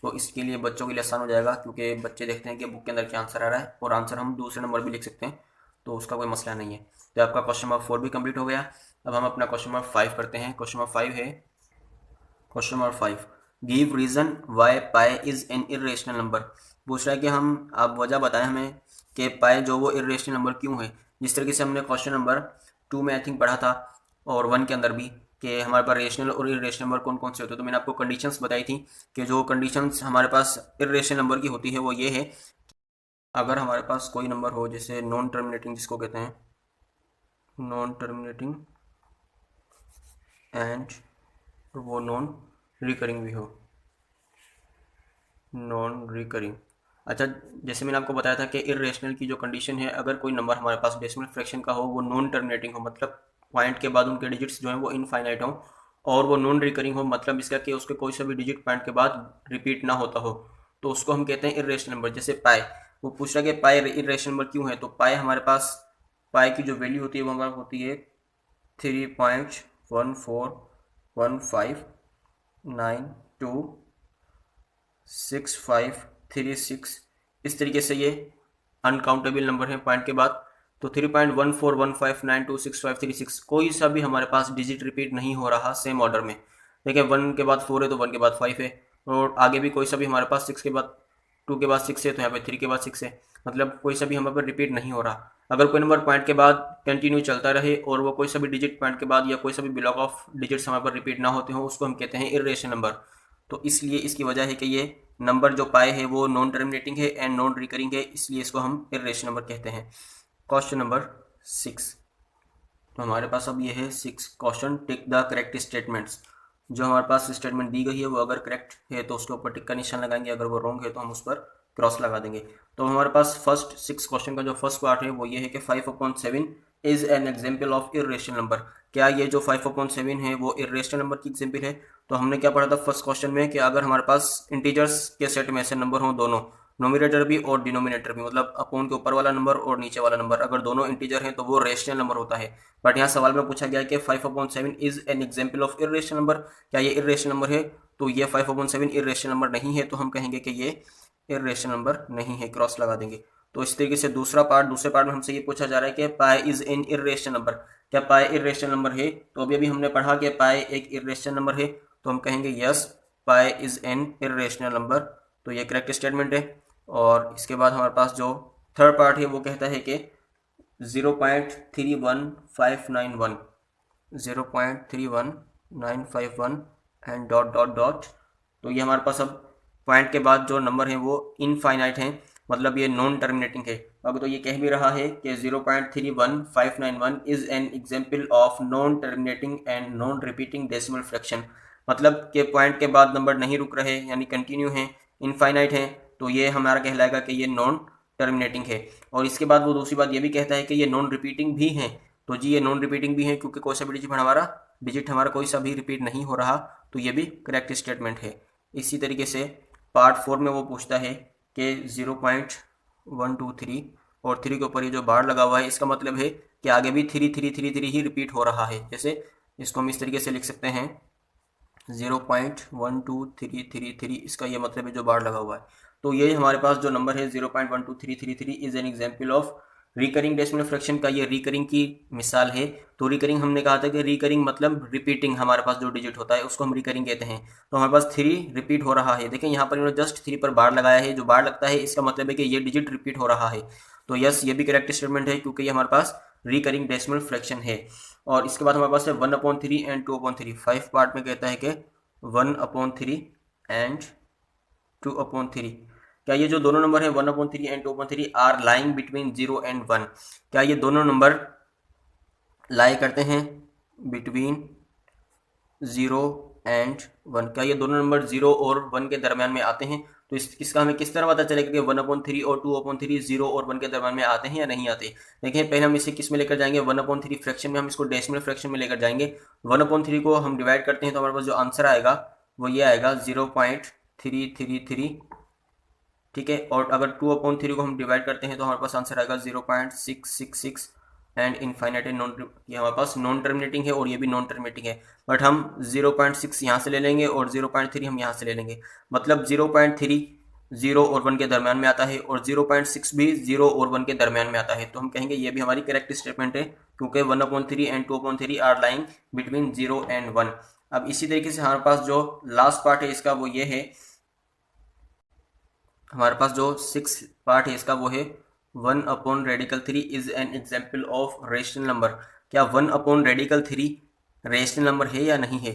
तो इसके लिए बच्चों के लिए आसान हो जाएगा, क्योंकि बच्चे देखते हैं कि बुक के अंदर क्या आंसर आ रहा है, और आंसर हम दूसरे नंबर भी लिख सकते हैं, तो उसका कोई मसला नहीं है। तो आपका क्वेश्चन नंबर 4 भी कंप्लीट हो गया। अब हम अपना क्वेश्चन नंबर 5 करते हैं। क्वेश्चन नंबर 5 है, question number 5, give reason why pi is an irrational number. पूछ रहा है कि हम आप वजह बताएं हमें कि पाई जो वो इरेशनल नंबर क्यों है। जिस तरीके से हमने क्वेश्चन नंबर 2 में आई थिंक पढ़ा था, और 1 के अंदर भी, कि हमारे पास रेशनल और इरेशनल नंबर कौन कौन से होते हैं। तो मैंने आपको कंडीशंस बताई थी कि जो कंडीशंस हमारे पास इरेशनल नंबर की होती है वो ये है, अगर हमारे पास कोई नंबर हो, जैसे नॉन टर्मिनेटिंग जिसको कहते हैं, नॉन टर्मिनेटिंग एंड वो नॉन रिकरिंग भी हो, नॉन रिकरिंग। अच्छा, जैसे मैंने आपको बताया था कि इरेशनल की जो कंडीशन है, अगर कोई नंबर हमारे पास डेसिमल फ्रैक्शन का हो, वो नॉन टर्मिनेटिंग हो, मतलब पॉइंट के बाद उनके डिजिट्स जो हैं वो इनफाइनाइट हो, और वो नॉन रिकरिंग हो, मतलब इसका कि उसके कोई सा भी डिजिट पॉइंट के बाद रिपीट ना होता हो, तो उसको हम कहते हैं इरेशनल नंबर। जैसे पाई, वो पूछ रहा है कि पाई इरेशनल नंबर क्यों है। तो पाई हमारे पास, पाई की जो वैल्यू होती है वो हमारे होती है 3.1415926536। इस तरीके से ये अनकाउंटेबल नंबर है पॉइंट के बाद। तो 3.1415926536, कोई सा भी हमारे पास डिजिट रिपीट नहीं हो रहा सेम ऑर्डर में। देखिए 1 के बाद 4 है तो 1 के बाद 5 है, और आगे भी कोई सा भी हमारे पास 6 के बाद 2 के बाद 6 है, तो यहाँ पे 3 के बाद 6 है, मतलब कोई सा भी हमारे पर रिपीट नहीं हो रहा। अगर कोई नंबर पॉइंट के बाद कंटिन्यू चलता रहे और वो कोई सा भी डिजिट पॉइंट के बाद या कोई सा भी ब्लॉक ऑफ डिजिट्स हमारे पर रिपीट ना होते हो, उसको हम कहते हैं इरेशनल नंबर। तो इसलिए इसकी वजह है कि ये नंबर जो पाए है वो नॉन टर्मिनेटिंग है एंड नॉन रिकरिंग है, इसलिए इसको हम इरेशनल नंबर कहते हैं। क्वेश्चन नंबर 6, तो हमारे पास अब ये है 6 question, tick the correct statements. जो हमारे पास स्टेटमेंट दी गई है वो अगर करेक्ट है तो उसके ऊपर टिक का निशान लगाएंगे, अगर वो रॉन्ग है तो हम उस पर क्रॉस लगा देंगे। तो हमारे पास फर्स्ट 6 क्वेश्चन का जो फर्स्ट पार्ट है वो ये है कि 5/7 is an example of irrational number. क्या ये जो 5/7 है वो इरेशनल नंबर की एग्जाम्पल है। तो हमने क्या पढ़ा था फर्स्ट क्वेश्चन में कि अगर हमारे पास इंटीजर्स के सेट में ऐसे नंबर हों, दोनों नोमिनेटर भी और डिनोमिनेटर भी, मतलब अपोन के ऊपर वाला नंबर और नीचे वाला नंबर, अगर दोनों इंटीजर हैं तो वो रेशनल नंबर होता है। बट यहाँ सवाल में पूछा गया कि 5/7 is an example of irrational number, क्या ये इरेशनल नंबर है। तो ये 5/7 इरेशनल नंबर नहीं है, तो हम कहेंगे कि ये इरेशनल नंबर नहीं है, क्रॉस लगा देंगे। तो इस तरीके से दूसरे पार्ट में हमसे ये पूछा जा रहा है कि पाई इज एन इरेशनल नंबर, क्या पाई इरेशनल नंबर है। तो अभी हमने पढ़ा कि पाई एक इरेशनल नंबर है, तो हम कहेंगे yes pi is an irrational number. तो ये करेक्ट स्टेटमेंट है। और इसके बाद हमारे पास जो थर्ड पार्ट है वो कहता है कि 0.31591, 0.31951 एंड डॉट डॉट डॉट। तो ये हमारे पास अब पॉइंट के बाद जो नंबर है वो इनफाइनाइट हैं, मतलब ये नॉन टर्मिनेटिंग है। अब तो ये कह भी रहा है कि 0.31591 is an example of non terminating and non repeating decimal fraction, मतलब कि पॉइंट के बाद नंबर नहीं रुक रहे, यानी कंटिन्यू हैं, इनफाइनाइट हैं, तो ये हमारा कहलाएगा कि ये नॉन टर्मिनेटिंग है। और इसके बाद वो दूसरी बात ये भी कहता है कि ये नॉन रिपीटिंग भी हैं। तो जी ये नॉन रिपीटिंग भी है, क्योंकि कोई सा भी डिजिट हमारा कोई सा भी रिपीट नहीं हो रहा, तो ये भी करेक्ट स्टेटमेंट है। इसी तरीके से पार्ट 4 में वो पूछता है कि 0.123 और 3 के ऊपर ये जो बार लगा हुआ है, इसका मतलब है कि आगे भी 3 ही रिपीट हो रहा है। जैसे इसको हम इस तरीके से लिख सकते हैं 0.12333, इसका ये मतलब है जो बार लगा हुआ है। तो ये हमारे पास जो नंबर है 0.12333 is an example of recurring decimal fraction का, ये रिकरिंग की मिसाल है। तो रिकरिंग हमने कहा था कि रिकरिंग मतलब रिपीटिंग, हमारे पास जो डिजिट होता है उसको हम रिकरिंग कहते हैं। तो हमारे पास 3 रिपीट हो रहा है। देखें यहाँ पर इन्होंने जस्ट 3 पर बार लगाया है, जो बार लगता है इसका मतलब है कि ये डिजिट रिपीट हो रहा है। तो यस ये भी करेक्ट स्टेटमेंट है, क्योंकि ये हमारे पास रिकरिंग डेसिमल फ्रैक्शन है। और इसके बाद हमारे पास है 1/3 एंड 2/3। 5 पार्ट में कहता है कि 1/3 एंड 2/3। क्या ये जो दोनों नंबर है 1/3 and 2/3 are lying between 0 and 1, क्या ये दोनों नंबर लाई करते हैं बिटवीन 0 एंड 1, क्या ये दोनों नंबर 0 और 1 के दरम्यान में आते हैं। तो इसका हमें किस तरह पता चलेगा कि 1/3 और 2/3 0 और 1 के दरम्यान में आते हैं या नहीं आते। देखिए पहले हम इसे किस में लेकर जाएंगे, 1/3 फ्रैक्शन में, हम इसको डेसिमल फ्रैक्शन में लेकर जाएंगे। 1/3 को हम डिवाइड करते हैं तो हमारे पास जो आंसर आएगा वो ये आएगा 0.333, ठीक है। और अगर 2/3 को हम डिवाइड करते हैं तो हमारे पास आंसर आएगा 0.666 एंड इनफाइनाइट नॉन, ये हमारे पास नॉन टर्मिनेटिंग है और ये भी नॉन टर्मिनेटिंग है, बट हम 0.6 यहाँ से ले लेंगे और 0.3 हम यहाँ से ले लेंगे। मतलब 0.3 0 और 1 के दरम्यान में आता है और 0.6 भी 0 और 1 के दरम्यान में आता है। तो हम कहेंगे ये भी हमारी करेक्ट स्टेटमेंट है, क्योंकि 1/3 and 2/3 are lying between 0 and 1। अब इसी तरीके से हमारे पास जो लास्ट पार्ट है इसका वो ये है, हमारे पास जो 6 पार्ट है इसका वो है 1/3 is an example of rational number. क्या 1/3 रेशनल नंबर है या नहीं है।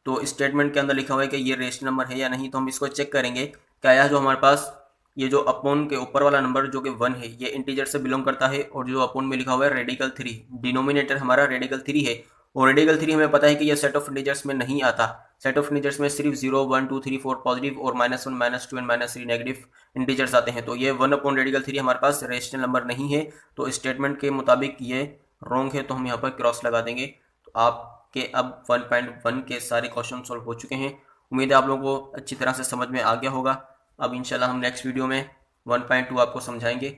तो स्टेटमेंट के अंदर लिखा हुआ है कि ये रेशनल नंबर है या नहीं, तो हम इसको चेक करेंगे। क्या यह जो हमारे पास ये जो अपोन के ऊपर वाला नंबर जो कि 1 है ये इंटीजर से बिलोंग करता है, और जो अपोन में लिखा हुआ है रेडिकल 3, डिनोमिनेटर हमारा रेडिकल 3 है, और रेडिकल 3 हमें पता है कि ये सेट ऑफ इंटीजर्स में नहीं आता। सेट ऑफ इंटीजर्स में सिर्फ 0 1 2 3 4 पॉजिटिव और -1 -2 एंड -3 नेगेटिव इंटीजर्स आते हैं। तो ये 1/रेडिकल 3 हमारे पास रेशनल नंबर नहीं है, तो स्टेटमेंट के मुताबिक ये रॉन्ग है, तो हम यहाँ पर क्रॉस लगा देंगे। तो आपके अब 1.1 के सारे क्वेश्चन सॉल्व हो चुके हैं। उम्मीद है आप लोगों को अच्छी तरह से समझ में आ गया होगा। अब इंशाल्लाह हम नेक्स्ट वीडियो में 1.2 आपको समझाएंगे।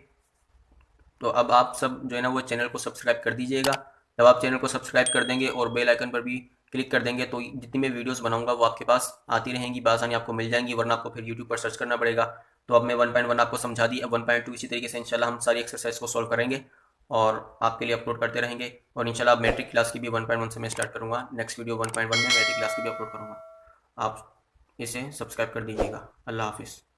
तो अब आप सब जो है ना वो चैनल को सब्सक्राइब कर दीजिएगा। जब आप चैनल को सब्सक्राइब कर देंगे और बेल आइकन पर भी क्लिक कर देंगे तो जितनी मैं वीडियोस बनाऊंगा वो आपके पास आती रहेंगी, बआसानी आपको मिल जाएंगी, वरना आपको फिर यूट्यूब पर सर्च करना पड़ेगा। तो अब मैं 1.1 आपको समझा दी, अब 1.2 इसी तरीके से इंशाल्लाह हम सारी एक्सरसाइज को सॉल्व करेंगे और आपके लिए अपलोड करते रहेंगे। और इंशाल्लाह मैट्रिक क्लास की भी 1.1 से मैं स्टार्ट करूँगा। नेक्स्ट वीडियो 1.1 में मैट्रिक क्लास की भी अपलोड करूँगा। आप इसे सब्सक्राइब कर दीजिएगा। अल्लाह हाफिज़।